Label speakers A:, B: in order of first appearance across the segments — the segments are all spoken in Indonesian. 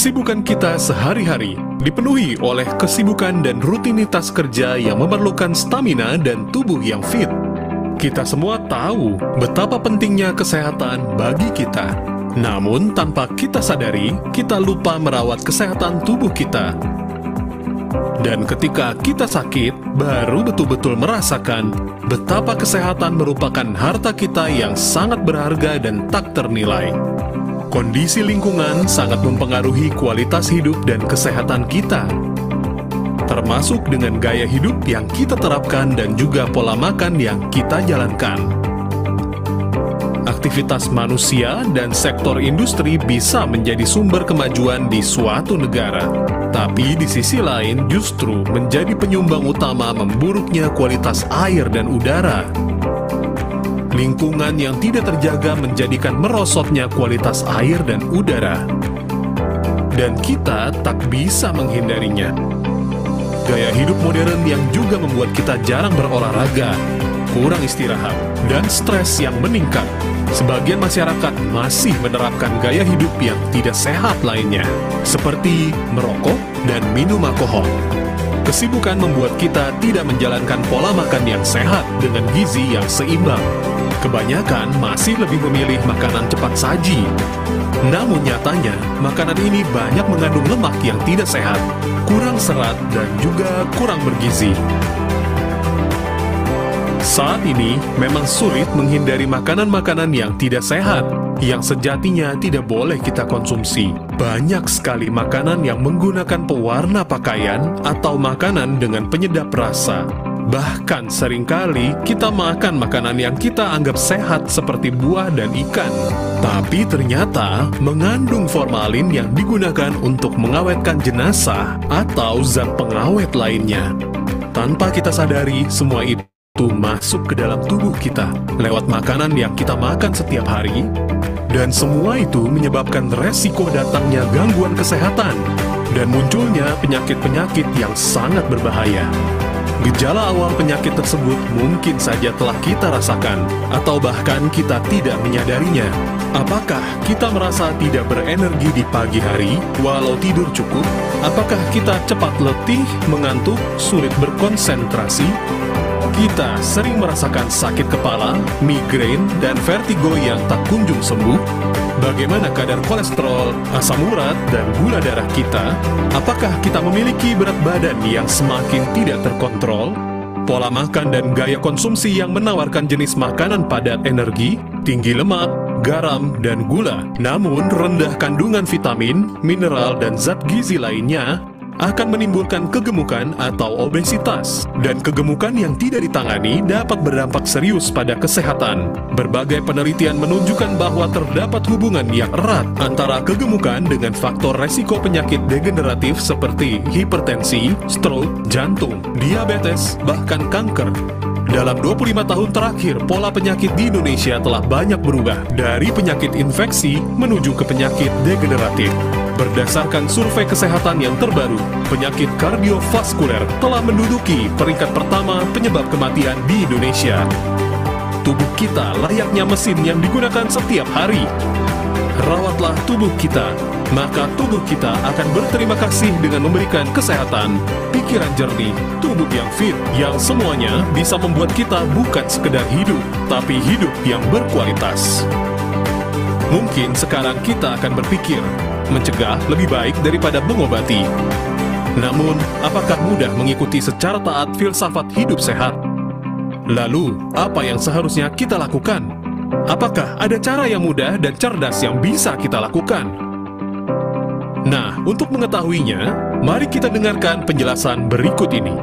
A: Kesibukan kita sehari-hari dipenuhi oleh kesibukan dan rutinitas kerja yang memerlukan stamina dan tubuh yang fit. Kita semua tahu betapa pentingnya kesehatan bagi kita. Namun tanpa kita sadari, kita lupa merawat kesehatan tubuh kita. Dan ketika kita sakit, baru betul-betul merasakan betapa kesehatan merupakan harta kita yang sangat berharga dan tak ternilai. Kondisi lingkungan sangat mempengaruhi kualitas hidup dan kesehatan kita, termasuk dengan gaya hidup yang kita terapkan dan juga pola makan yang kita jalankan. Aktivitas manusia dan sektor industri bisa menjadi sumber kemajuan di suatu negara, tapi di sisi lain justru menjadi penyumbang utama memburuknya kualitas air dan udara. Lingkungan yang tidak terjaga menjadikan merosotnya kualitas air dan udara. Dan kita tak bisa menghindarinya. Gaya hidup modern yang juga membuat kita jarang berolahraga, kurang istirahat, dan stres yang meningkat. Sebagian masyarakat masih menerapkan gaya hidup yang tidak sehat lainnya, seperti merokok dan minum alkohol. Kesibukan membuat kita tidak menjalankan pola makan yang sehat dengan gizi yang seimbang. Kebanyakan masih lebih memilih makanan cepat saji. Namun nyatanya, makanan ini banyak mengandung lemak yang tidak sehat, kurang serat, dan juga kurang bergizi. Saat ini memang sulit menghindari makanan-makanan yang tidak sehat, yang sejatinya tidak boleh kita konsumsi. Banyak sekali makanan yang menggunakan pewarna pakaian atau makanan dengan penyedap rasa. Bahkan seringkali kita makan makanan yang kita anggap sehat seperti buah dan ikan. Tapi ternyata mengandung formalin yang digunakan untuk mengawetkan jenazah atau zat pengawet lainnya. Tanpa kita sadari, semua itu masuk ke dalam tubuh kita lewat makanan yang kita makan setiap hari. Dan semua itu menyebabkan resiko datangnya gangguan kesehatan dan munculnya penyakit-penyakit yang sangat berbahaya. Gejala awal penyakit tersebut mungkin saja telah kita rasakan, atau bahkan kita tidak menyadarinya. Apakah kita merasa tidak berenergi di pagi hari, walau tidur cukup? Apakah kita cepat letih, mengantuk, sulit berkonsentrasi? Kita sering merasakan sakit kepala, migrain, dan vertigo yang tak kunjung sembuh. Bagaimana kadar kolesterol, asam urat, dan gula darah kita? Apakah kita memiliki berat badan yang semakin tidak terkontrol? Pola makan dan gaya konsumsi yang menawarkan jenis makanan padat energi, tinggi lemak, garam, dan gula, namun rendah kandungan vitamin, mineral, dan zat gizi lainnya, akan menimbulkan kegemukan atau obesitas. Dan kegemukan yang tidak ditangani dapat berdampak serius pada kesehatan. Berbagai penelitian menunjukkan bahwa terdapat hubungan yang erat antara kegemukan dengan faktor resiko penyakit degeneratif seperti hipertensi, stroke, jantung, diabetes, bahkan kanker. Dalam 25 tahun terakhir, pola penyakit di Indonesia telah banyak berubah dari penyakit infeksi menuju ke penyakit degeneratif. Berdasarkan survei kesehatan yang terbaru, penyakit kardiovaskuler telah menduduki peringkat pertama penyebab kematian di Indonesia. Tubuh kita layaknya mesin yang digunakan setiap hari. Rawatlah tubuh kita, maka tubuh kita akan berterima kasih dengan memberikan kesehatan, pikiran jernih, tubuh yang fit, yang semuanya bisa membuat kita bukan sekedar hidup, tapi hidup yang berkualitas. Mungkin sekarang kita akan berpikir, mencegah lebih baik daripada mengobati. Namun, apakah mudah mengikuti secara taat filsafat hidup sehat? Lalu, apa yang seharusnya kita lakukan? Apakah ada cara yang mudah dan cerdas yang bisa kita lakukan? Nah, untuk mengetahuinya, mari kita dengarkan penjelasan berikut ini.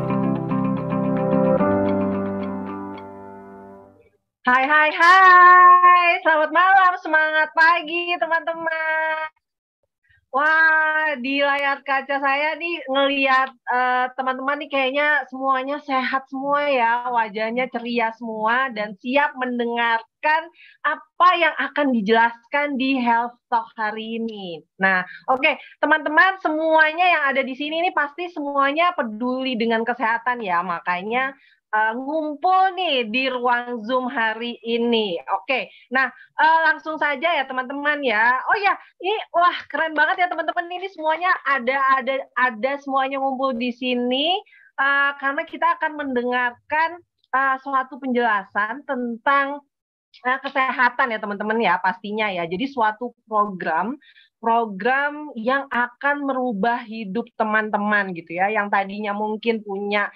B: Hai, hai, hai. Selamat malam, semangat pagi teman-teman. Wah, di layar kaca saya nih ngelihat teman-teman nih kayaknya semuanya sehat semua ya, wajahnya ceria semua dan siap mendengarkan apa yang akan dijelaskan di Health Talk hari ini. Nah, oke, teman-teman semuanya yang ada di sini nih pasti semuanya peduli dengan kesehatan ya, makanya ngumpul nih di ruang Zoom hari ini. Oke, nah langsung saja ya teman-teman ya. Oh ya, ini wah keren banget ya teman-teman, ini semuanya ada semuanya ngumpul di sini karena kita akan mendengarkan suatu penjelasan tentang kesehatan ya teman-teman ya pastinya ya. Jadi suatu program yang akan merubah hidup teman-teman gitu ya, yang tadinya mungkin punya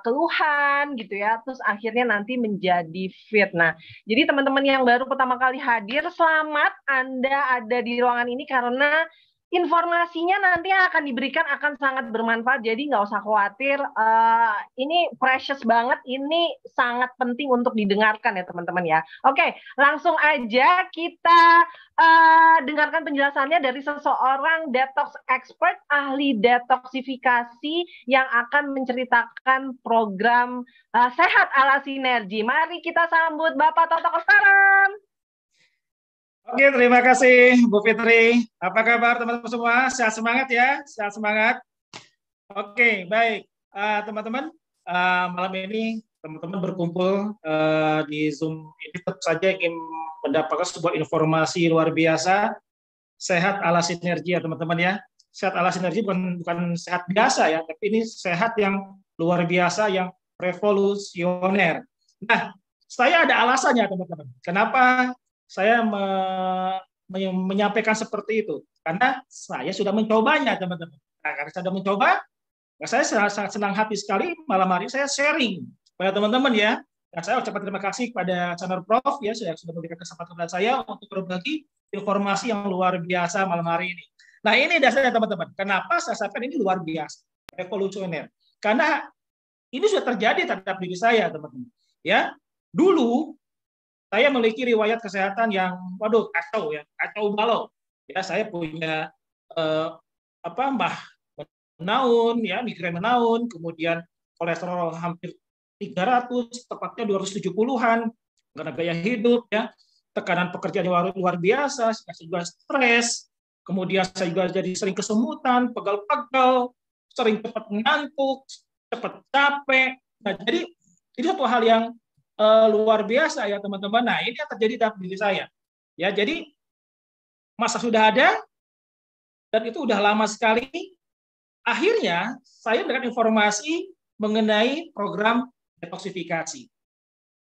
B: keluhan gitu ya, terus akhirnya nanti menjadi fit. Nah, jadi teman-teman yang baru pertama kali hadir, selamat Anda ada di ruangan ini karena informasinya nanti yang akan diberikan akan sangat bermanfaat, jadi nggak usah khawatir. Ini precious banget, ini sangat penting untuk didengarkan ya teman-teman ya. Oke, langsung aja kita dengarkan penjelasannya dari seseorang detox expert, ahli detoksifikasi yang akan menceritakan program Sehat ala Sinergi. Mari kita sambut Bapak Toto Kostaram.
C: Oke, terima kasih Bu Fitri. Apa kabar teman-teman semua? Sehat semangat ya, sehat semangat. Oke, baik. Teman-teman, malam ini teman-teman berkumpul di Zoom ini tentu saja ingin mendapatkan sebuah informasi luar biasa. Sehat ala Sinergi ya teman-teman ya. Sehat ala Sinergi bukan sehat biasa ya, tapi ini sehat yang luar biasa, yang revolusioner. Nah, saya ada alasannya teman-teman. Kenapa saya menyampaikan seperti itu? Karena saya sudah mencobanya, teman-teman. Nah, karena saya sudah mencoba, saya sangat senang hati sekali malam hari saya sharing pada teman-teman ya. Nah, saya ucapkan terima kasih kepada channel Prof ya, sudah memberikan kesempatan kepada saya untuk berbagi informasi yang luar biasa malam hari ini. Nah, ini dasarnya teman-teman. Kenapa saya sampaikan ini luar biasa, revolusioner? Karena ini sudah terjadi terhadap diri saya, teman-teman. Ya, dulu saya memiliki riwayat kesehatan yang, waduh, kacau ya, kacau balau. Ya, saya punya mbah menaun, ya, migrain menaun, kemudian kolesterol hampir 300, tepatnya 270-an, karena gaya hidup, ya, tekanan pekerjaan luar biasa, saya juga stres, kemudian saya juga jadi sering kesemutan, pegal-pegal, sering cepat ngantuk, cepat capek. Nah, jadi itu satu hal yang luar biasa ya teman-teman. Nah, ini yang terjadi dalam diri saya. Ya, jadi masa sudah ada dan itu udah lama sekali. Akhirnya saya mendapatkan informasi mengenai program detoksifikasi.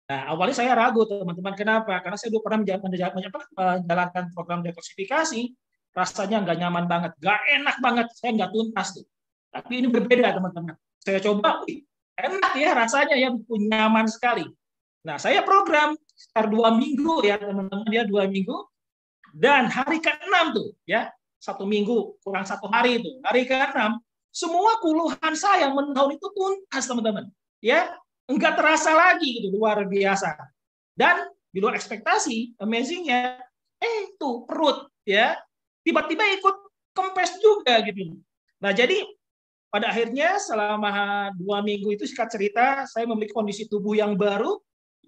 C: Nah, awalnya saya ragu teman-teman, kenapa? Karena saya dulu pernah menjalankan program detoksifikasi, rasanya nggak nyaman banget, nggak enak banget, saya nggak tuntas tuh. Tapi ini berbeda teman-teman. Saya coba, enak ya rasanya ya, nyaman sekali. Nah, saya program sekitar 2 minggu ya teman-teman ya, 2 minggu, dan hari ke-6 tuh ya, 1 minggu kurang 1 hari itu, hari ke-6 semua keluhan saya menahun itu tuntas teman-teman ya, enggak terasa lagi gitu, luar biasa. Dan di luar ekspektasi, amazingnya, tuh perut ya tiba-tiba ikut kempes juga gitu. Nah, jadi pada akhirnya selama 2 minggu itu, singkat cerita, saya memiliki kondisi tubuh yang baru,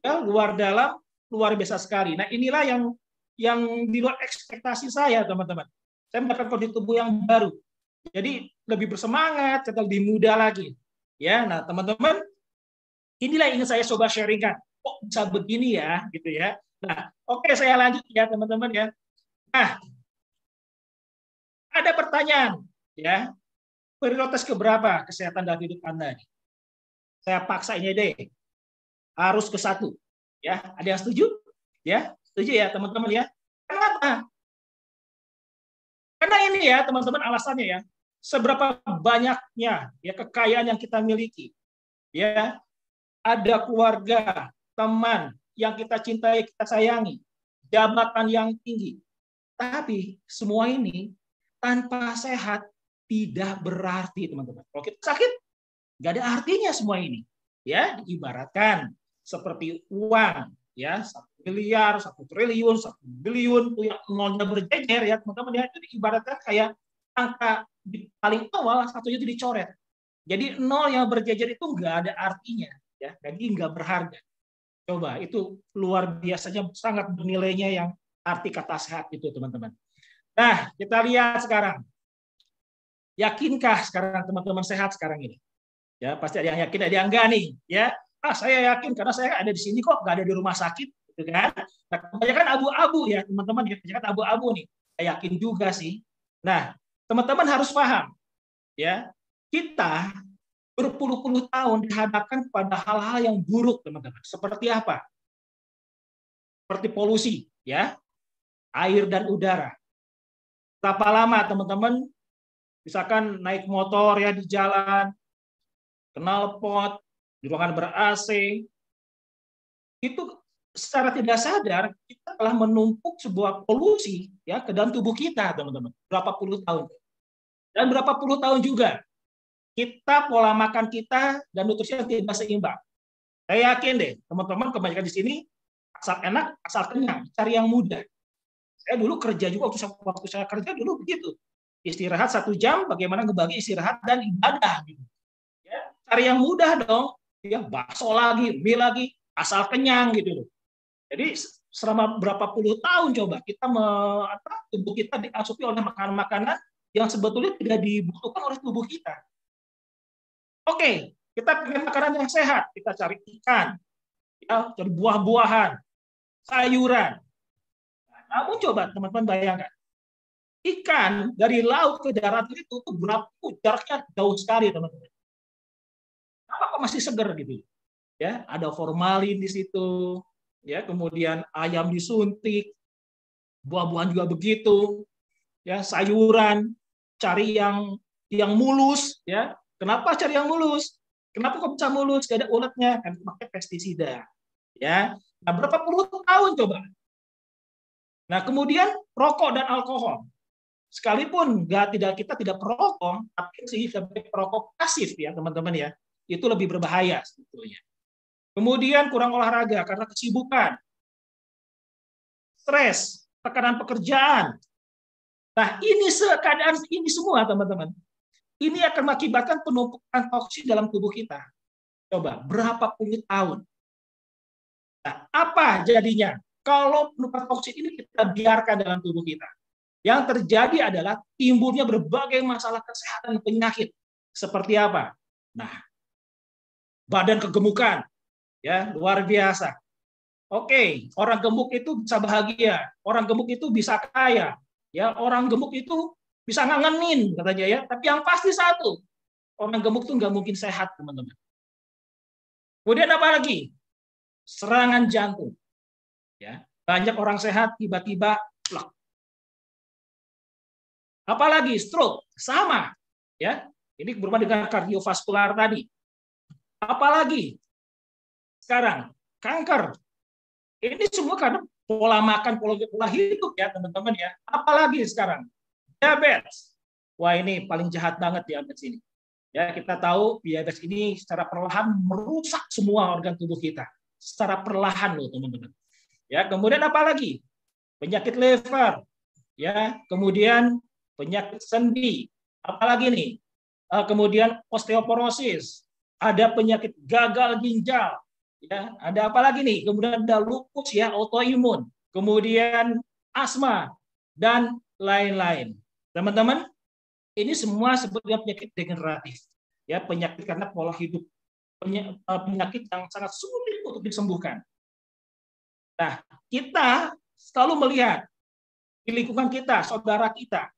C: ya, luar dalam, luar biasa sekali. Nah, inilah yang di luar ekspektasi saya, teman-teman. Saya mendapatkan kondisi tubuh yang baru. Jadi lebih bersemangat, lebih muda lagi. Ya, nah teman-teman, inilah yang ingin saya coba sharingkan. Kok bisa begini ya, gitu ya. Nah, oke, saya lanjut ya, teman-teman ya. Nah, ada pertanyaan, ya. Prioritas keberapa kesehatan dalam hidup Anda? Saya paksa ini deh. Harus ke 1. Ya, ada yang setuju? Ya, setuju ya teman-teman ya. Kenapa? Karena ini ya teman-teman alasannya ya. Seberapa banyaknya ya kekayaan yang kita miliki. Ya, ada keluarga, teman yang kita cintai, kita sayangi, jabatan yang tinggi. Tapi semua ini tanpa sehat tidak berarti, teman-teman. Kalau kita sakit, nggak ada artinya semua ini. Ya, diibaratkan seperti uang, ya, 1 miliar, 1 triliun, 1 biliun, yang nolnya berjejer, ya, teman-teman, ya, itu diibaratkan kayak angka di paling awal, satunya itu dicoret. Jadi 0 yang berjejer itu nggak ada artinya, ya, jadi nggak berharga. Coba, itu luar biasanya sangat bernilainya yang arti kata sehat itu, teman-teman. Nah, kita lihat sekarang. Yakinkah sekarang teman-teman sehat sekarang ini? Ya, pasti ada yang yakin, ada yang enggak nih. Ya, saya yakin karena saya ada di sini kok, nggak ada di rumah sakit, gitu kan? Nah, kebanyakan abu-abu ya, teman-teman. Ya, kebanyakan abu-abu nih. Saya yakin juga sih. Nah, teman-teman harus paham, ya, kita berpuluh-puluh tahun dihadapkan pada hal-hal yang buruk, teman-teman. Seperti apa? Seperti polusi, ya, air dan udara. Berapa lama, teman-teman? Misalkan naik motor ya di jalan, knalpot, di ruangan ber-AC, itu secara tidak sadar kita telah menumpuk sebuah polusi ya ke dalam tubuh kita, teman-teman. Berapa puluh tahun. Dan berapa puluh tahun juga kita pola makan kita dan nutrisi yang tidak seimbang. Saya yakin deh, teman-teman kebanyakan di sini asal enak, asal kenyang, cari yang mudah. Saya dulu kerja juga waktu saya kerja dulu begitu. Istirahat 1 jam, bagaimana ngebagi istirahat dan ibadah gitu. Cari yang mudah dong, ya bakso lagi, mie lagi, asal kenyang gitu loh. Jadi selama berapa puluh tahun coba kita tubuh kita diasupi oleh makanan-makanan yang sebetulnya tidak dibutuhkan oleh tubuh kita. Oke, kita pengen makanan yang sehat, kita cari ikan, ya, cari buah-buahan, sayuran. Nah, namun coba teman-teman bayangkan, ikan dari laut ke darat itu berapa jaraknya jauh sekali, teman-teman. Apa kok masih segar gitu? Ya, ada formalin di situ, ya, kemudian ayam disuntik, buah-buahan juga begitu, ya, sayuran cari yang mulus, ya. Kenapa cari yang mulus? Kenapa kok bisa mulus? Gak ada ulatnya, kan pakai pestisida, ya. Nah, berapa puluh tahun coba. Nah, kemudian rokok dan alkohol. Sekalipun kita tidak perokok, tapi sih sebagai perokok pasif ya, teman-teman ya. Itu lebih berbahaya sebetulnya. Kemudian kurang olahraga karena kesibukan, stres, tekanan pekerjaan. Nah, ini keadaan ini semua, teman-teman. Ini akan mengakibatkan penumpukan toksik dalam tubuh kita. Coba, berapa puluh tahun. Nah, apa jadinya? Kalau penumpukan toksik ini kita biarkan dalam tubuh kita. Yang terjadi adalah timbulnya berbagai masalah kesehatan penyakit. Seperti apa? Nah, badan kegemukan, ya, luar biasa. Oke, orang gemuk itu bisa bahagia, orang gemuk itu bisa kaya, ya, orang gemuk itu bisa ngangenin katanya ya. Tapi yang pasti satu, orang gemuk itu nggak mungkin sehat, teman-teman. Kemudian apa lagi? Serangan jantung, ya, banyak orang sehat tiba-tiba plak. Apalagi stroke, sama, ya. Ini berhubungan dengan kardiovaskular tadi. Apalagi sekarang kanker. Ini semua karena pola makan, pola hidup ya, teman-teman ya. Apalagi sekarang diabetes. Wah, ini paling jahat banget diabetes ini. Ya, kita tahu diabetes ini secara perlahan merusak semua organ tubuh kita. Secara perlahan loh, teman-teman. Ya, kemudian apalagi? Penyakit liver. Ya, kemudian penyakit sendi. Apalagi nih? Kemudian osteoporosis. Ada penyakit gagal ginjal, ya, ada apa lagi nih? Kemudian ada lupus ya, autoimun, kemudian asma dan lain-lain. Teman-teman, ini semua sebetulnya penyakit degeneratif, ya, penyakit karena pola hidup, penyakit yang sangat sulit untuk disembuhkan. Nah, kita selalu melihat di lingkungan kita, saudara kita,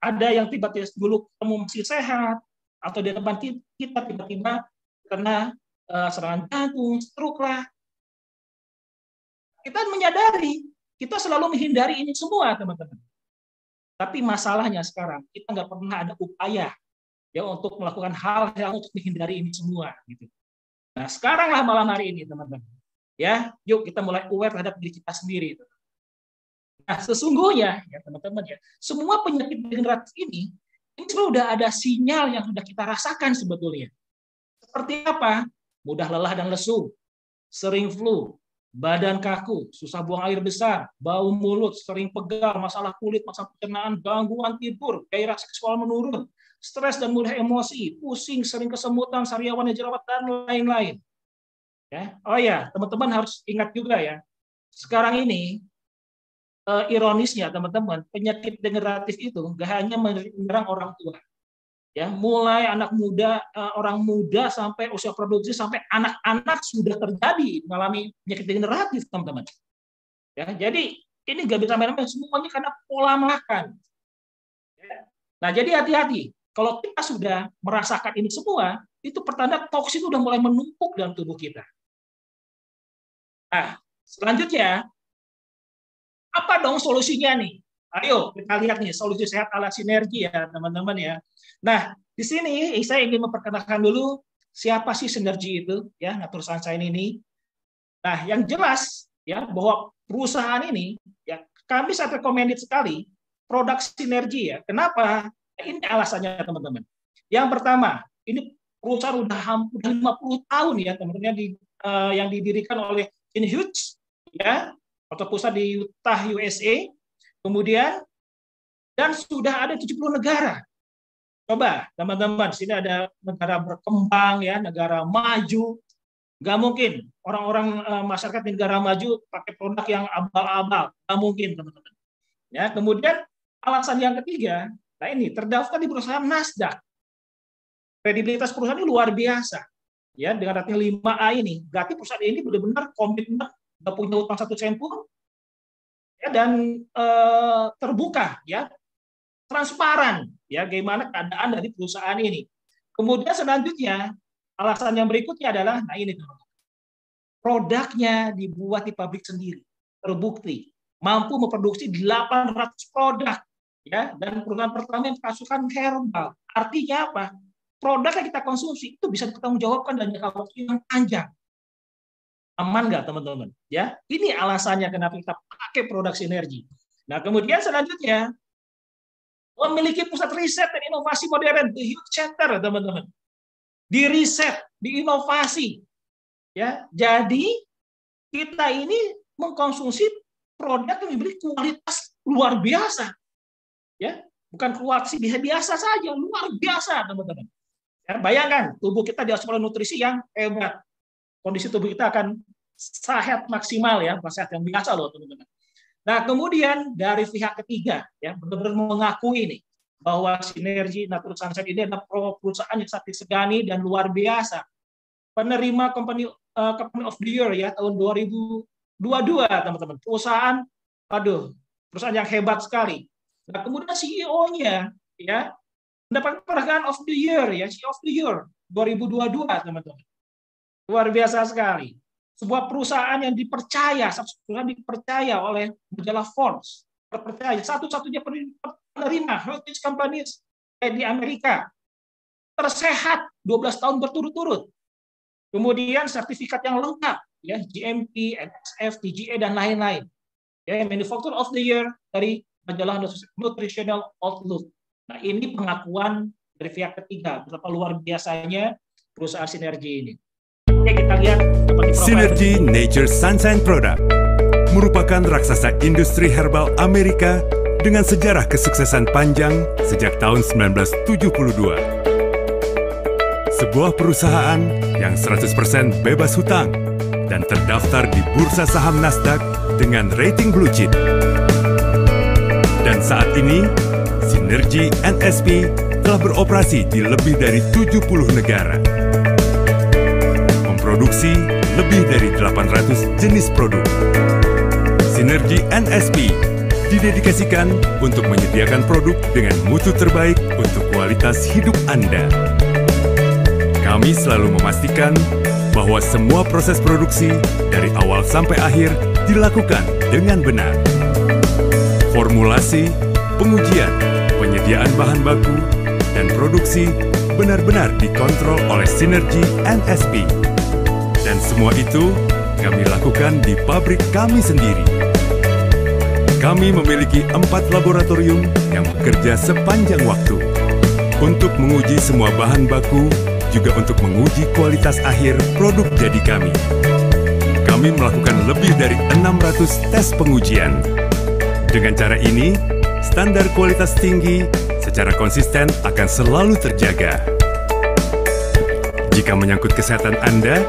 C: ada yang tiba-tiba dulu kamu masih sehat, atau di depan kita tiba-tiba kena serangan jantung, stroke lah. Kita menyadari, kita selalu menghindari ini semua, teman-teman. Tapi masalahnya sekarang, kita nggak pernah ada upaya ya untuk melakukan hal-hal untuk menghindari ini semua. Gitu. Nah, sekaranglah malam hari ini, teman-teman. Ya, yuk kita mulai aware terhadap diri kita sendiri. Nah, sesungguhnya, ya teman-teman ya, semua penyakit degeneratif ini sebenarnya sudah ada sinyal yang sudah kita rasakan sebetulnya. Seperti apa? Mudah lelah dan lesu, sering flu, badan kaku, susah buang air besar, bau mulut, sering pegal, masalah kulit, masalah pencernaan, gangguan tidur, gairah seksual menurun, stres dan mudah emosi, pusing, sering kesemutan, sariawan dan jerawat, dan lain-lain. Ya. Oh ya, teman-teman harus ingat juga ya, sekarang ini ironisnya teman-teman, penyakit degeneratif itu nggak hanya menyerang orang tua, Ya, mulai anak muda, orang muda sampai usia produksi sampai anak-anak sudah terjadi mengalami penyakit degeneratif, teman-teman. Ya, jadi ini nggak bisa main-main, semuanya karena pola makan. Ya. Nah, jadi hati-hati. Kalau kita sudah merasakan ini semua, itu pertanda toksin sudah mulai menumpuk dalam tubuh kita. Nah, selanjutnya, apa dong solusinya nih? Ayo kita lihat nih solusi sehat ala sinergi ya teman-teman ya. Nah, di sini saya ingin memperkenalkan dulu siapa sih sinergi itu ya, Natur Sunshine ini. Nah, yang jelas ya bahwa perusahaan ini ya kami sangat recommended sekali produk sinergi ya. Kenapa? Ini alasannya teman-teman. Yang pertama, ini perusahaan udah hampir 50 tahun ya teman-teman yang didirikan oleh Gene Hughes ya, atau pusat di Utah USA. Kemudian dan sudah ada 70 negara. Coba teman-teman, sini ada negara berkembang ya, negara maju. Nggak mungkin orang-orang masyarakat di negara maju pakai produk yang abal-abal. Nggak mungkin teman-teman. Ya, kemudian alasan yang ketiga, nah ini terdaftar di perusahaan Nasdaq. Kredibilitas perusahaan ini luar biasa. Ya, dengan rating 5A ini, berarti perusahaan ini benar-benar komitmen, nggak punya utang 1 sen pun. Ya, dan terbuka ya, transparan ya bagaimana keadaan dari perusahaan ini. Kemudian selanjutnya alasan yang berikutnya adalah nah ini teman-teman. Produknya dibuat di pabrik sendiri, terbukti mampu memproduksi 800 produk ya, dan perusahaan pertama yang pasukan herbal. Artinya apa? Produk yang kita konsumsi itu bisa dipertanggungjawabkan dan jangka waktu yang panjang. Aman nggak teman-teman? Ya, ini alasannya kenapa kita pakai produk sinergi. Nah, kemudian selanjutnya memiliki pusat riset dan inovasi modern, The Hughes Center, teman-teman. Di riset, di inovasi. Ya, jadi kita ini mengkonsumsi produk yang memiliki kualitas luar biasa. Ya, bukan kualitas biasa saja, luar biasa, teman-teman. Ya, bayangkan tubuh kita diasuh oleh nutrisi yang hebat. Kondisi tubuh kita akan sehat maksimal ya, bukan sehat yang biasa loh teman-teman. Nah, kemudian dari pihak ketiga ya benar-benar mengakui ini bahwa sinergi Natur Sunshine ini adalah perusahaan yang sangat disegani dan luar biasa. Penerima Company of the Year ya tahun 2022 teman-teman. Perusahaan yang hebat sekali. Nah, kemudian CEO-nya ya mendapat penghargaan of the year ya, CEO of the Year 2022 teman-teman. Luar biasa sekali. Sebuah perusahaan yang dipercaya, perusahaan dipercaya oleh majalah Forbes, terpercaya satu-satunya penerima heritage companies di Amerika, tersehat 12 tahun berturut-turut. Kemudian sertifikat yang lengkap, ya GMP, NSF, TGA dan lain-lain. Ya, Manufacturer of the Year dari majalah Nutritional Outlook. Nah, ini pengakuan dari pihak ketiga betapa luar biasanya perusahaan sinergi ini. Oke, kita lihat
D: Synergy Nature Sunshine Product merupakan raksasa industri herbal Amerika dengan sejarah kesuksesan panjang sejak tahun 1972. Sebuah perusahaan yang 100% bebas hutang dan terdaftar di bursa saham Nasdaq dengan rating blue chip. Dan saat ini, Synergy NSP telah beroperasi di lebih dari 70 negara. Memproduksi lebih dari 800 jenis produk. Synergy NSP didedikasikan untuk menyediakan produk dengan mutu terbaik untuk kualitas hidup Anda. Kami selalu memastikan bahwa semua proses produksi dari awal sampai akhir dilakukan dengan benar. Formulasi, pengujian, penyediaan bahan baku, dan produksi benar-benar dikontrol oleh Synergy NSP. Dan semua itu kami lakukan di pabrik kami sendiri. Kami memiliki 4 laboratorium yang bekerja sepanjang waktu untuk menguji semua bahan baku, juga untuk menguji kualitas akhir produk jadi kami. Kami melakukan lebih dari 600 tes pengujian. Dengan cara ini, standar kualitas tinggi secara konsisten akan selalu terjaga. Jika menyangkut kesehatan Anda,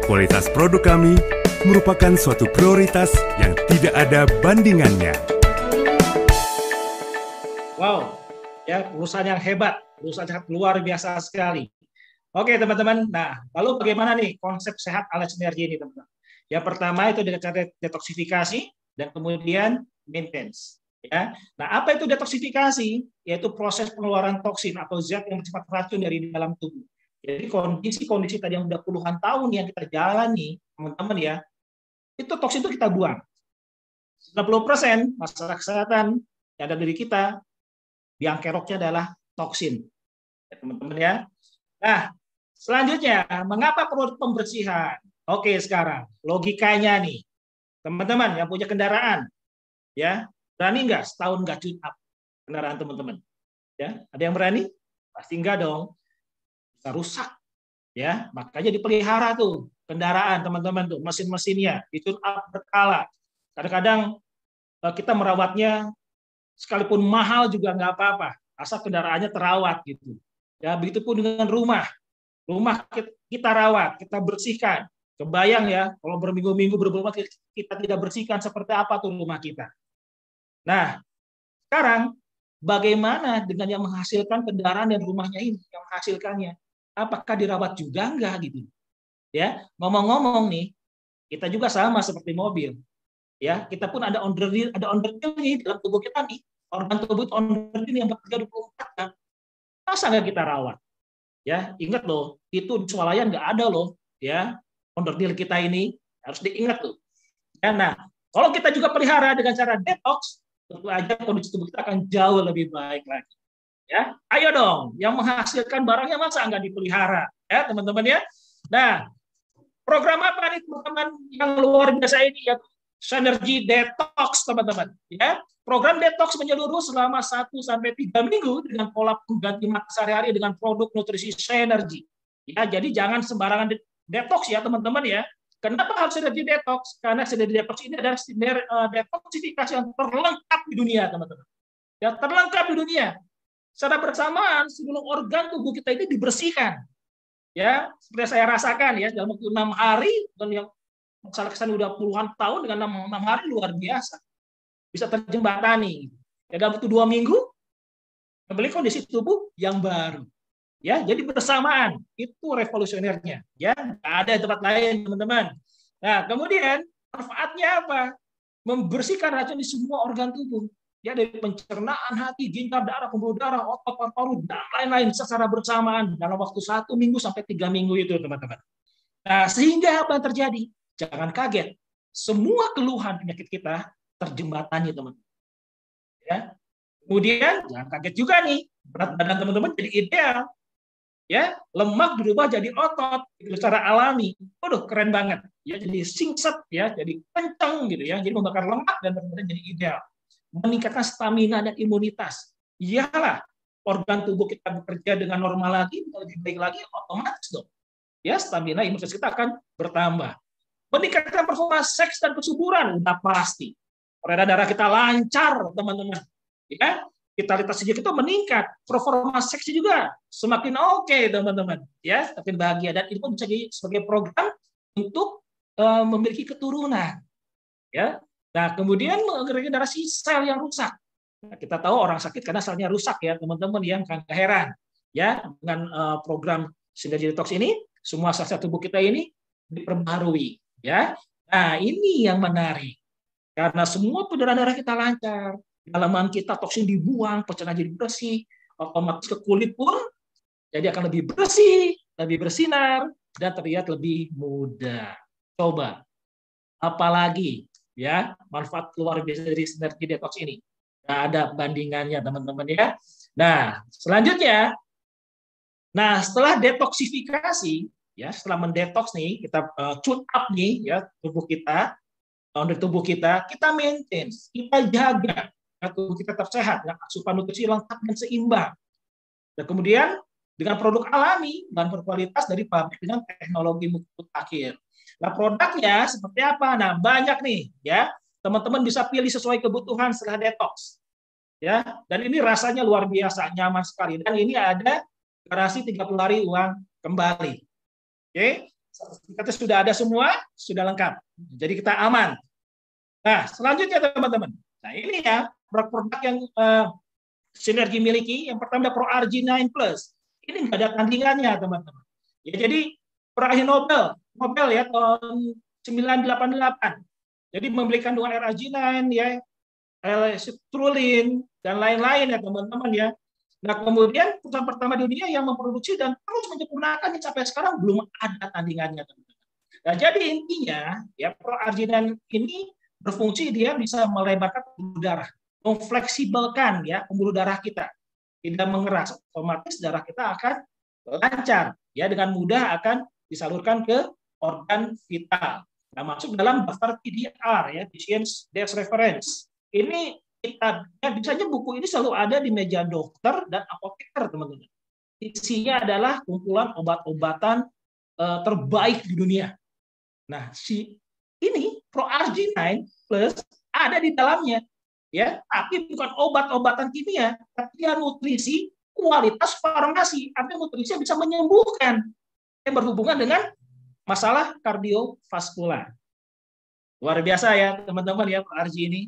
D: kualitas produk kami merupakan suatu prioritas yang tidak ada bandingannya.
C: Wow, Ya, perusahaan yang hebat, perusahaan yang luar biasa sekali. Oke, teman-teman. Nah, lalu bagaimana nih konsep sehat ala sinergi ini, teman-teman? Yang pertama itu dengan cara detoksifikasi dan kemudian maintenance. Ya. Nah, apa itu detoksifikasi? Yaitu proses pengeluaran toksin atau zat yang bersifat racun dari dalam tubuh. Jadi kondisi-kondisi tadi yang sudah puluhan tahun yang kita jalani, teman-teman ya, itu toksin itu kita buang. 90% masalah kesehatan yang ada di diri kita, biang keroknya adalah toksin. Ya, teman-teman ya. Nah, selanjutnya, mengapa perlu pembersihan? Oke, sekarang logikanya nih, teman-teman yang punya kendaraan, ya berani nggak setahun nggak tune up kendaraan teman-teman? Ya, ada yang berani? Pasti enggak dong. Bisa rusak, ya. Makanya dipelihara tuh kendaraan teman-teman tuh, mesin-mesinnya ditune up berkala. Kadang-kadang kita merawatnya sekalipun mahal juga nggak apa-apa, asal kendaraannya terawat gitu. Ya, begitupun dengan rumah. Rumah kita rawat, kita bersihkan. Kebayang ya, kalau berminggu-minggu berbulan kita tidak bersihkan, seperti apa tuh rumah kita. Nah, sekarang bagaimana dengan yang menghasilkan kendaraan dan rumahnya ini, yang menghasilkannya? Apakah dirawat juga enggak gitu? Ya, ngomong-ngomong nih, kita juga sama seperti mobil. Ya, kita pun ada onderdil nih dalam tubuh kita nih. Organ tubuh itu onderdil yang bekerja 24 jam. Masa nggak kita rawat? Ya, ingat loh, itu di swalayan nggak ada loh, ya. Onderdil kita ini harus diingat tuh. Ya, nah, kalau kita juga pelihara dengan cara detox, tentu aja kondisi tubuh kita akan jauh lebih baik lagi. Ya, ayo dong, yang menghasilkan barangnya masa nggak dipelihara, ya teman-teman ya. Nah, program apa nih teman-teman yang luar biasa ini ya? Synergy Detox teman-teman. Ya, program detox menyeluruh selama 1-3 minggu dengan pola pengganti makan sehari-hari dengan produk nutrisi Synergy. Ya, jadi jangan sembarangan detox ya teman-teman ya. Kenapa harus Synergy Detox? Karena Synergy Detox ini adalah detoksifikasi yang terlengkap di dunia teman-teman. Ya, terlengkap di dunia. Secara bersamaan seluruh organ tubuh kita ini dibersihkan. Ya, seperti saya rasakan ya dalam waktu 6 hari dan yang masalah kesan udah puluhan tahun dengan 6 hari luar biasa. Bisa terjembatani. Ya, dalam waktu 2 minggu kembali kondisi tubuh yang baru. Ya, jadi bersamaan itu revolusionernya. Ya, nggak ada tempat lain teman-teman. Nah, kemudian manfaatnya apa? Membersihkan racun di semua organ tubuh. Ya, dari pencernaan, hati, ginjal, darah, pembuluh darah, otot, paru-paru dan lain-lain secara bersamaan dalam waktu 1 minggu sampai 3 minggu itu teman-teman. Nah, sehingga apa yang terjadi? Jangan kaget. Semua keluhan penyakit kita terjembatani teman-teman. Ya. Kemudian jangan kaget juga nih, berat badan teman-teman jadi ideal. Ya, lemak berubah jadi otot secara alami. Waduh, keren banget. Ya, jadi singset ya, jadi kencang gitu ya. Jadi membakar lemak dan berat badan jadi ideal. Meningkatkan stamina dan imunitas. Iyalah, organ tubuh kita bekerja dengan normal lagi, lebih baik lagi, otomatis dong. Ya, stamina imunitas kita akan bertambah. Meningkatkan performa seks dan kesuburan, udah pasti. Peredaran darah kita lancar, teman-teman. Ya, vitalitas kita meningkat, performa seks juga semakin oke, teman-teman. Ya, semakin bahagia dan itu pun bisa jadi sebagai program untuk memiliki keturunan. Ya. Nah, kemudian regenerasi sel yang rusak. Nah, kita tahu orang sakit karena selnya rusak ya, teman-teman, yang nggak heran. Ya, dengan program Synergy Detox ini, semua sel-sel tubuh kita ini diperbarui. Ya, nah ini yang menarik karena semua peredaran darah kita lancar, dalaman kita toksin dibuang, pencernaan jadi bersih, otomatis ke kulit pun jadi akan lebih bersih, lebih bersinar dan terlihat lebih muda. Coba, apalagi ya manfaat luar biasa dari Synergy Detox ini, nggak ada bandingannya teman-teman ya. Nah selanjutnya, nah setelah detoksifikasi. Ya, setelah mendetoks nih, kita tune up nih ya tubuh kita, dari tubuh kita maintain, kita jaga ya, tubuh kita tetap sehat, ya, asupan nutrisi lengkap dan seimbang. Dan kemudian dengan produk alami dan berkualitas dari pabrik dengan teknologi mutu akhir. Nah, produknya seperti apa? Nah, banyak nih ya. Teman-teman bisa pilih sesuai kebutuhan setelah detox. Ya, dan ini rasanya luar biasa, nyaman sekali. Dan ini ada garansi 30 hari uang kembali. Oke, sertifikatnya sudah ada semua, sudah lengkap. Jadi kita aman. Nah, selanjutnya teman-teman. Nah, ini ya produk-produk yang Sinergi miliki. Yang pertama ada ProRG9 Plus. Ini nggak ada tandingannya, teman-teman. Ya, jadi peraih Nobel ya tahun 988. Jadi memberi kandungan RAG9 ya, L-citrulline dan lain-lain ya teman-teman ya. Nah, kemudian perusahaan pertama di dunia yang memproduksi dan terus menyempurnakan sampai sekarang belum ada tandingannya, teman-teman. Nah, jadi intinya ya ProRG9 ini berfungsi, dia bisa melebarkan pembuluh darah, memfleksibelkan ya pembuluh darah kita, tidak mengeras, otomatis darah kita akan lancar ya, dengan mudah akan disalurkan ke organ vital. Nah, masuk dalam daftar PDR ya, Patient Desk Reference. Ini kitabnya, biasanya buku ini selalu ada di meja dokter dan apoteker, teman-teman. Isinya adalah kumpulan obat-obatan terbaik di dunia. Nah, ini ProRG9 Plus ada di dalamnya, ya. Tapi bukan obat-obatan kimia, tapi dia nutrisi kualitas farmasi. Artinya nutrisi yang bisa menyembuhkan yang berhubungan dengan masalah kardiovaskular. Luar biasa ya teman-teman ya ProRG ini.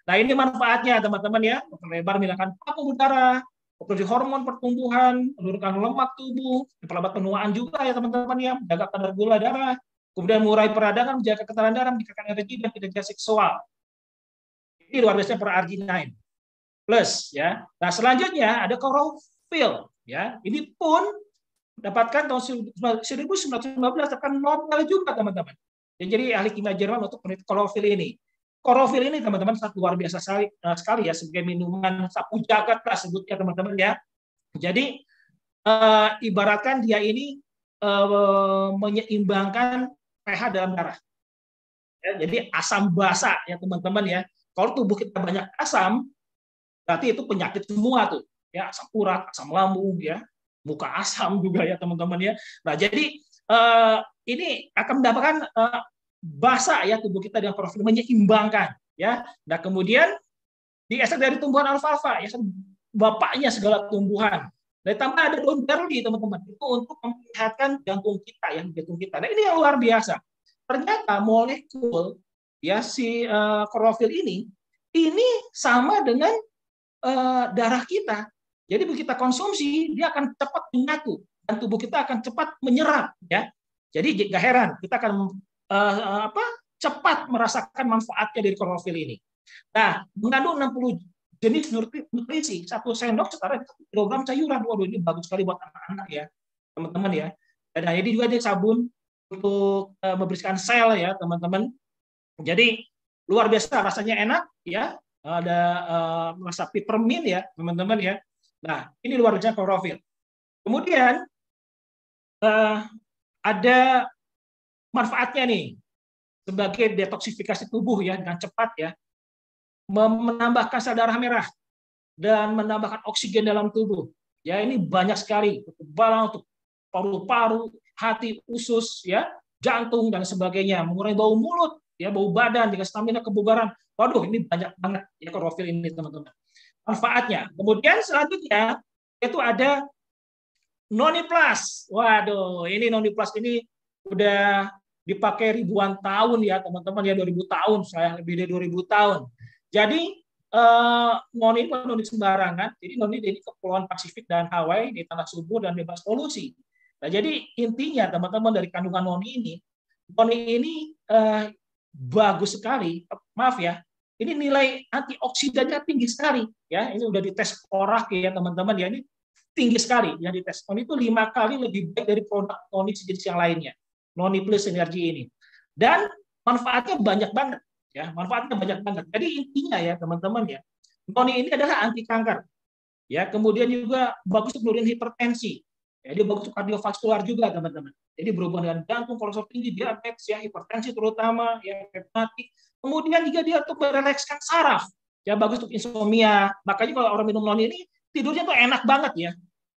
C: Nah, ini manfaatnya teman-teman ya, memperlebar misalkan pembuluh darah, memproduksi hormon pertumbuhan, menurunkan lemak tubuh, memperlambat penuaan juga ya teman-teman ya, menjaga kadar gula darah, kemudian mengurangi peradangan, menjaga ketahanan darah, meningkatkan energi dan kinerja seksual. Ini luar biasa ProRG9 Plus ya. Nah, selanjutnya ada Chlorophyll ya. Ini pun dapatkan tahun 1915, dapatkan Nobel juga teman-teman. Jadi ahli kimia Jerman untuk penelitian klorofil ini. Klorofil ini teman-teman sangat luar biasa sekali ya, sebagai minuman sapu jagat lah sebutnya teman-teman ya. Jadi ibaratkan dia ini menyeimbangkan pH dalam darah. Ya, jadi asam basa ya teman-teman ya. Kalau tubuh kita banyak asam, berarti itu penyakit semua tuh. Ya, asam urat, asam lambung ya, muka asam juga ya teman-teman ya. Nah, jadi ini akan mendapatkan basa ya tubuh kita dengan klorofil, menyeimbangkan ya. Nah, kemudian diekstrak dari tumbuhan alfalfa ya, bapaknya segala tumbuhan. Ditambah ada daun berli teman-teman, itu untuk memperlihatkan jantung kita ya, jantung kita. Nah, ini yang luar biasa. Ternyata molekul ya si klorofil ini sama dengan darah kita. Jadi begitu kita konsumsi, dia akan cepat menyatu dan tubuh kita akan cepat menyerap ya. Jadi nggak heran kita akan cepat merasakan manfaatnya dari klorofil ini. Nah, mengandung 60 jenis nutrisi, 1 sendok setara 1 kilogram sayuran. Waduh, ini bagus sekali buat anak-anak ya, teman-teman ya. Dan ini juga dia sabun untuk membersihkan sel ya, teman-teman. Jadi luar biasa, rasanya enak ya. Ada rasa peppermint ya, teman-teman ya. Nah, ini luar biasa klorofil. Kemudian ada manfaatnya nih sebagai detoksifikasi tubuh ya, dengan cepat ya, menambahkan sel darah merah dan menambahkan oksigen dalam tubuh. Ya, ini banyak sekali untuk kekebalan, untuk paru-paru, hati, usus ya, jantung dan sebagainya, mengurangi bau mulut ya, bau badan, dengan stamina, kebugaran. Waduh, ini banyak banget ya klorofil ini teman-teman. Manfaatnya. Kemudian selanjutnya itu ada Noni Plus. Waduh, ini Noni Plus ini udah dipakai ribuan tahun ya teman-teman ya, 2000 tahun, saya lebih dari 2000 tahun. Jadi noni itu noni sembarangan. Jadi noni di Kepulauan Pasifik dan Hawaii, di tanah subur dan bebas polusi. Nah, jadi intinya teman-teman dari kandungan noni ini bagus sekali. Maaf ya, ini nilai antioksidannya tinggi sekali ya. Ini udah dites ORAC ya teman-teman ya, ini tinggi sekali yang dites. Noni itu 5 kali lebih baik dari produk noni sejenis yang lainnya. Noni Plus Energi ini. Dan manfaatnya banyak banget ya, manfaatnya banyak banget. Jadi intinya ya teman-teman ya, noni ini adalah anti kanker. Ya, kemudian juga bagus untuk menurunin hipertensi. Ya, dia bagus untuk kardiovaskular juga teman-teman. Jadi berhubungan dengan jantung, kolesterol tinggi, diabetes ya, hipertensi terutama ya, hepatitis. Kemudian juga dia untuk merelekskan saraf. Ya, bagus untuk insomnia. Makanya kalau orang minum noni ini tidurnya tuh enak banget ya.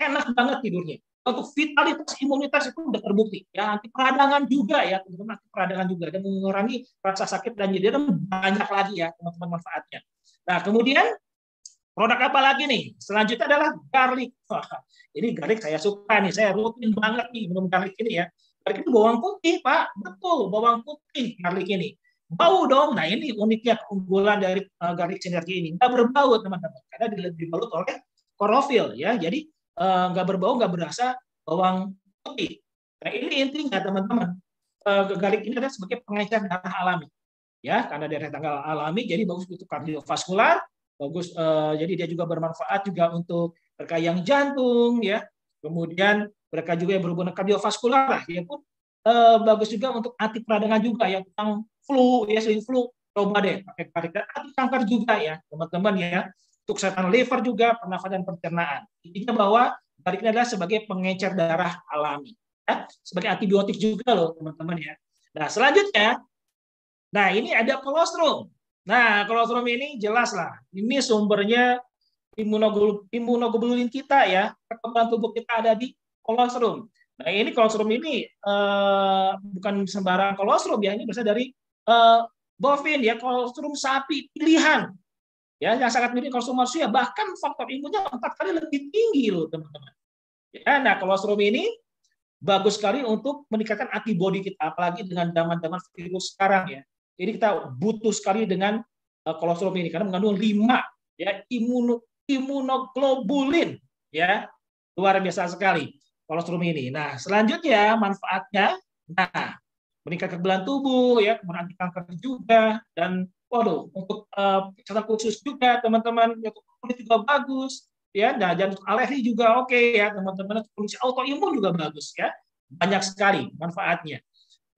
C: Enak banget tidurnya. Untuk vitalitas imunitas itu sudah terbukti ya, anti peradangan juga ya teman-teman, anti peradangan juga, dan mengurangi rasa sakit dan nyeri, dan banyak lagi ya teman-teman manfaatnya. Nah, kemudian produk apa lagi nih? Selanjutnya adalah garlic. Ini garlic saya suka nih, saya rutin banget nih minum garlic ini ya. Garlic itu bawang putih Pak, betul bawang putih garlic ini. Bau dong. Nah, ini uniknya keunggulan dari garlic sinergi ini, nggak berbau teman-teman, karena dibalut oleh klorofil ya. Jadi nggak berbau, nggak berasa bawang putih. Nah, ini intinya teman-teman. Garlic ini adalah sebagai pengencer darah alami. Ya, karena darah tanggal alami jadi bagus untuk kardiovaskular, bagus jadi dia juga bermanfaat juga untuk mereka yang jantung ya. Kemudian mereka juga yang berhubungan kardiovaskular lah, ya pun bagus juga untuk anti peradangan juga yang tentang flu ya, sering flu coba deh pakai garlic. Anti kanker juga ya teman-teman ya, untuk kesehatan liver juga, pernafasan dan pencernaan. Intinya bahwa garlic ini adalah sebagai pengencer darah alami ya, sebagai antibiotik juga loh teman-teman ya. Nah selanjutnya, nah ini ada kolostrum. Nah kolostrum ini jelas lah, ini sumbernya imunoglobulin kita ya, kekebalan tubuh kita ada di kolostrum. Nah ini kolostrum ini bukan sembarang kolostrum ya, ini berasal dari bovin ya, kolostrum sapi pilihan ya, yang sangat mirip kolostrum manusia, bahkan faktor imunnya 4 kali lebih tinggi loh teman-teman. Ya, nah kolostrum ini bagus sekali untuk meningkatkan antibodi kita, apalagi dengan zaman-zaman virus sekarang ya. Jadi kita butuh sekali dengan kolostrum ini karena mengandung 5 ya imunoglobulin ya, luar biasa sekali kolostrum ini. Nah selanjutnya manfaatnya, nah meningkatkan kekebalan tubuh ya, kemudian anti kanker juga, dan waduh untuk kesehatan khusus juga teman-teman, untuk kulit juga bagus ya. Nah dan untuk alergi juga oke ya teman-teman, untuk kondisi autoimun juga bagus ya, banyak sekali manfaatnya.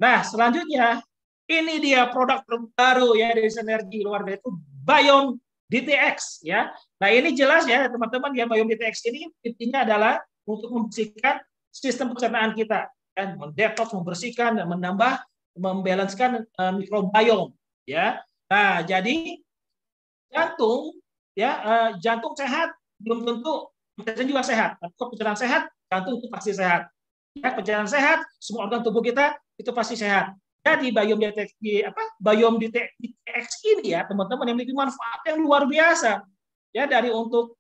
C: Nah selanjutnya ini dia produk terbaru ya dari Sinergi, luar biasa, itu Biome DTX ya. Nah ini jelas ya teman-teman ya, Biome DTX ini intinya adalah untuk membersihkan sistem pencernaan kita, dan mendetoks, membersihkan dan menambah, membalancekan mikrobiom ya. Nah jadi jantung ya, jantung sehat belum tentu pencernaan juga sehat. Tapi kalau pencernaan sehat, jantung itu pasti sehat. Ya, pencernaan sehat, semua organ tubuh kita itu pasti sehat. Jadi Biome DTX ini ya teman-teman, yang memiliki manfaat yang luar biasa ya, dari untuk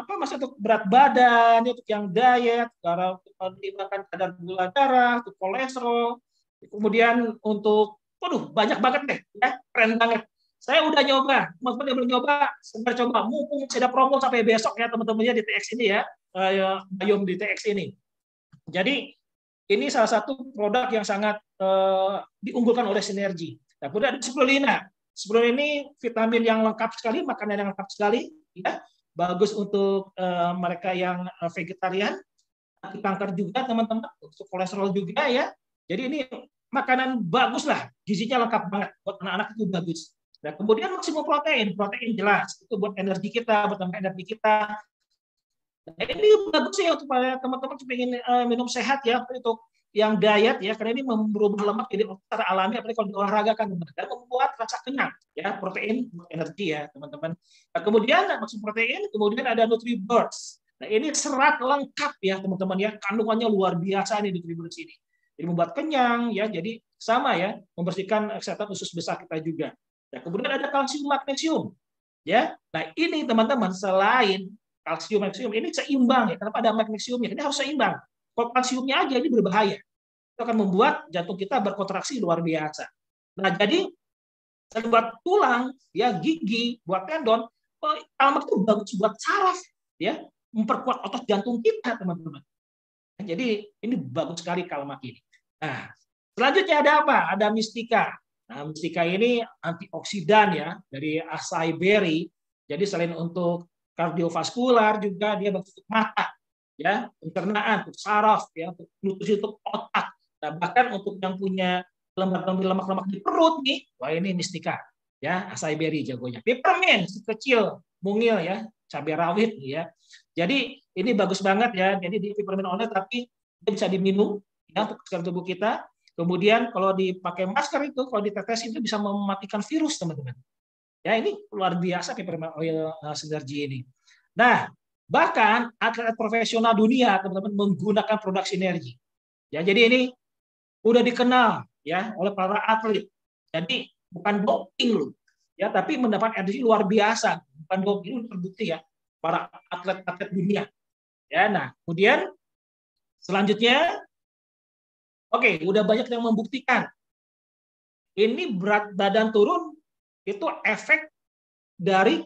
C: maksud untuk berat badan, untuk yang diet, menurunkan kadar gula darah, untuk kolesterol, kemudian untuk banyak banget deh ya, keren banget. Saya udah nyoba, teman-teman yang belum nyoba, sebentar coba, mumpung ada promo sampai besok ya teman-teman ya, DTX ini ya, Biome DTX ini. Jadi ini salah satu produk yang sangat diunggulkan oleh Sinergi. Nah, kemudian ada spirulina. Spirulina ini vitamin yang lengkap sekali, makanan yang lengkap sekali, ya. Bagus untuk mereka yang vegetarian, anti kanker juga teman-teman, untuk kolesterol juga ya. Jadi ini makanan bagus lah, gizinya lengkap banget, buat anak-anak itu bagus. Nah, kemudian maksimum protein jelas, itu buat energi kita, buat tambah energi kita. Nah, ini bagus ya untuk teman-teman yang ingin minum sehat ya, untuk yang diet ya, karena ini merubah lemak jadi secara alami, apalagi kalau olahraga kan, dan membuat rasa kenyang ya, protein energi ya teman-teman. Nah, kemudian maksud protein, kemudian ada NutriBurst. Nah ini serat lengkap ya teman-teman ya, kandungannya luar biasa nih NutriBurst ini. Jadi membuat kenyang ya, jadi sama ya, membersihkan kesehatan usus besar kita juga. Nah, kemudian ada kalsium magnesium ya. Nah ini teman-teman, selain kalsium magnesium ini seimbang ya, kenapa ada magnesiumnya? Ini harus seimbang. Kalau kalsiumnya aja ini berbahaya. Itu akan membuat jantung kita berkontraksi luar biasa. Nah, jadi buat tulang, ya gigi, buat tendon, kalmak itu bagus buat saraf, ya, memperkuat otot jantung kita, teman-teman. Jadi ini bagus sekali kalmak ini. Nah, selanjutnya ada apa? Ada Mistika. Nah, Mistika ini antioksidan ya, dari acai berry. Jadi selain untuk kardiovaskular juga dia bagus untuk mata, ya, pencernaan, untuk saraf, ya, untuk nutrisi, untuk otak. Nah, bahkan untuk yang punya lemak-lemak di perut nih, wah ini Mistika, ya, acai berry jagonya. Peppermint kecil, mungil ya, cabai rawit ya. Jadi ini bagus banget ya. Jadi di peppermint oil tapi dia bisa diminum ya, untuk kesehatan tubuh kita. Kemudian kalau dipakai masker itu, kalau ditetes itu bisa mematikan virus, teman-teman. Ya, ini luar biasa peppermint oil Sinergi ini. Nah, bahkan atlet profesional dunia teman-teman menggunakan produk Sinergi. Ya, jadi ini udah dikenal ya oleh para atlet. Jadi bukan doping loh, ya, tapi mendapat energi luar biasa. Bukan doping, ini terbukti ya para atlet-atlet dunia. Ya, nah, kemudian selanjutnya, oke, udah banyak yang membuktikan ini berat badan turun itu efek dari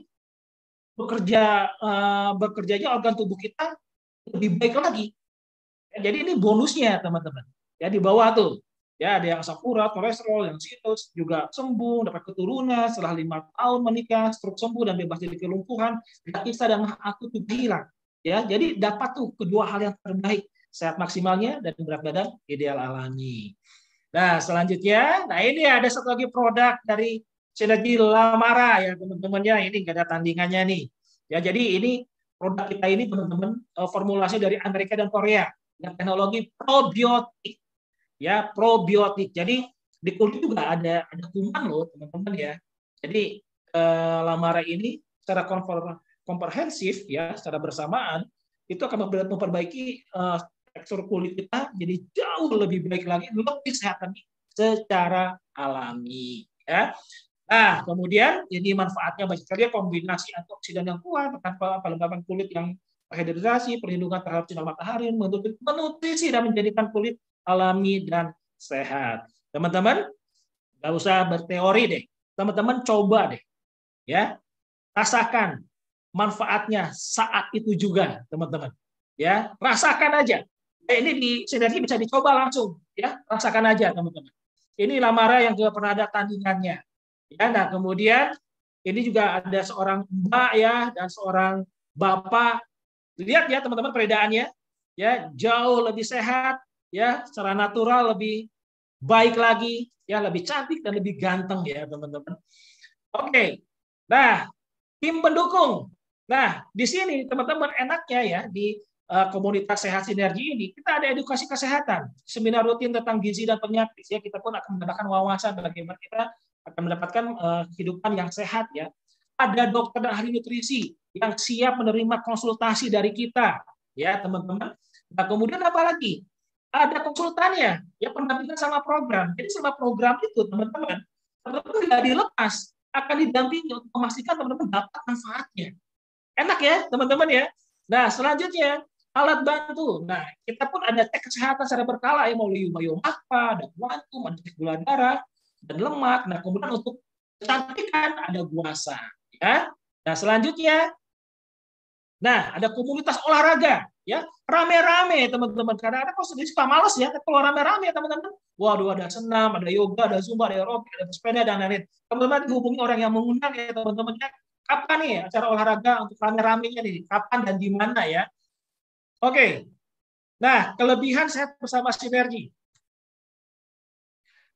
C: bekerjanya organ tubuh kita lebih baik lagi. Jadi ini bonusnya teman-teman. Ya di bawah tuh. Ya ada yang asam urat, kolesterol, yang sinus juga sembuh, dapat keturunan setelah 5 tahun menikah, stroke sembuh dan bebas dari kelumpuhan, kisah dan akut itu hilang. Ya, jadi dapat tuh kedua hal yang terbaik, sehat maksimalnya dan berat badan ideal alami. Nah, selanjutnya, nah ini ada satu lagi produk dari Sinergi Lamara ya teman-temannya, ini nggak ada tandingannya nih. Ya, jadi ini produk kita ini teman-teman formulasi dari Amerika dan Korea dengan teknologi probiotik. Ya, probiotik. Jadi di kulit juga ada kuman loh teman-teman ya. Jadi Lamara ini secara komprehensif ya, secara bersamaan itu akan memperbaiki tekstur kulit kita jadi jauh lebih baik lagi, lebih sehat lagi secara alami ya. Nah, kemudian jadi manfaatnya banyak sekali, kombinasi antioksidan yang kuat, pelembabkan kulit yang rehidrasi, perlindungan terhadap sinar matahari, menutrisi dan menjadikan kulit alami dan sehat. Teman-teman, nggak usah berteori deh. Teman-teman coba deh, ya, rasakan manfaatnya saat itu juga, teman-teman. Ya, rasakan aja. Ini di Sinergi bisa dicoba langsung, ya, rasakan aja, teman-teman. Ini Lamara yang juga pernah ada tandingannya. Ya, nah kemudian ini juga ada seorang mbak ya dan seorang bapak. Lihat ya teman-teman peredaannya, ya jauh lebih sehat, ya secara natural lebih baik lagi, ya lebih cantik dan lebih ganteng ya teman-teman. Oke, nah tim pendukung. Nah di sini teman-teman enaknya ya di komunitas sehat Sinergi ini kita ada edukasi kesehatan, seminar rutin tentang gizi dan penyakit. Ya kita pun akan mendapatkan wawasan bagaimana kita akan mendapatkan kehidupan yang sehat ya. Ada dokter dan ahli nutrisi yang siap menerima konsultasi dari kita ya teman-teman. Nah kemudian apa lagi? Ada konsultannya ya, pendampingan sama program. Jadi selama program itu teman-teman tidak dilepas, akan didampingi untuk memastikan teman-teman dapat manfaatnya. Enak ya teman-teman ya. Nah selanjutnya alat bantu. Nah kita pun ada cek kesehatan secara berkala ya, melalui biomarker, ada kuantum, ada cek gula darah dan lemak. Nah kemudian untuk kecantikan ada guasa ya. Nah selanjutnya, nah ada komunitas olahraga ya, rame-rame teman-teman. Karena ada kalau sendiri suka males ya kalau rame-rame teman-teman. Waduh ada senam, ada yoga, ada zumba, ada aerobik, ada sepeda dan lain-lain. Teman-teman dihubungi orang yang mengundang ya teman-teman. Kapan nih acara olahraga untuk rame-ramenya nih? Kapan dan di mana ya? Oke. Nah kelebihan sehat bersama Sinergi.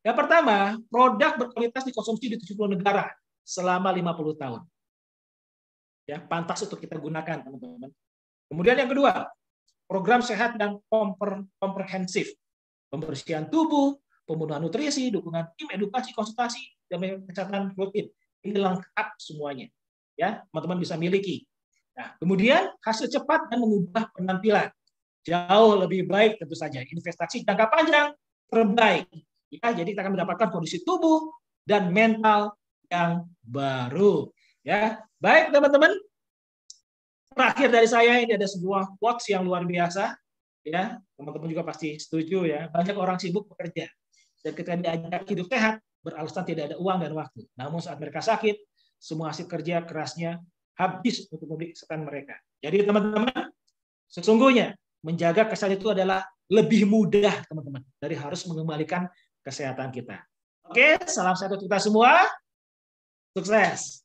C: Yang pertama, produk berkualitas dikonsumsi di 70 negara selama 50 tahun. Ya, pantas untuk kita gunakan, teman-teman. Kemudian yang kedua, program sehat dan komprehensif. Pembersihan tubuh, pemenuhan nutrisi, dukungan tim, edukasi, konsultasi, dan kesehatan rutin. Ini lengkap semuanya. Ya, teman-teman bisa miliki. Nah, kemudian hasil cepat dan mengubah penampilan. Jauh lebih baik tentu saja. Investasi jangka panjang terbaik. Ya, jadi kita akan mendapatkan kondisi tubuh dan mental yang baru. Ya, baik teman-teman. Terakhir dari saya ini ada sebuah quotes yang luar biasa. Ya, teman-teman juga pasti setuju ya. Banyak orang sibuk bekerja dan ketika diajak hidup sehat, beralasan tidak ada uang dan waktu. Namun saat mereka sakit, semua hasil kerja kerasnya habis untuk membeli kesehatan mereka. Jadi teman-teman, sesungguhnya menjaga kesehatan itu adalah lebih mudah teman-teman dari harus mengembalikan kesehatan kita. Oke, salam sehat untuk kita semua. Sukses.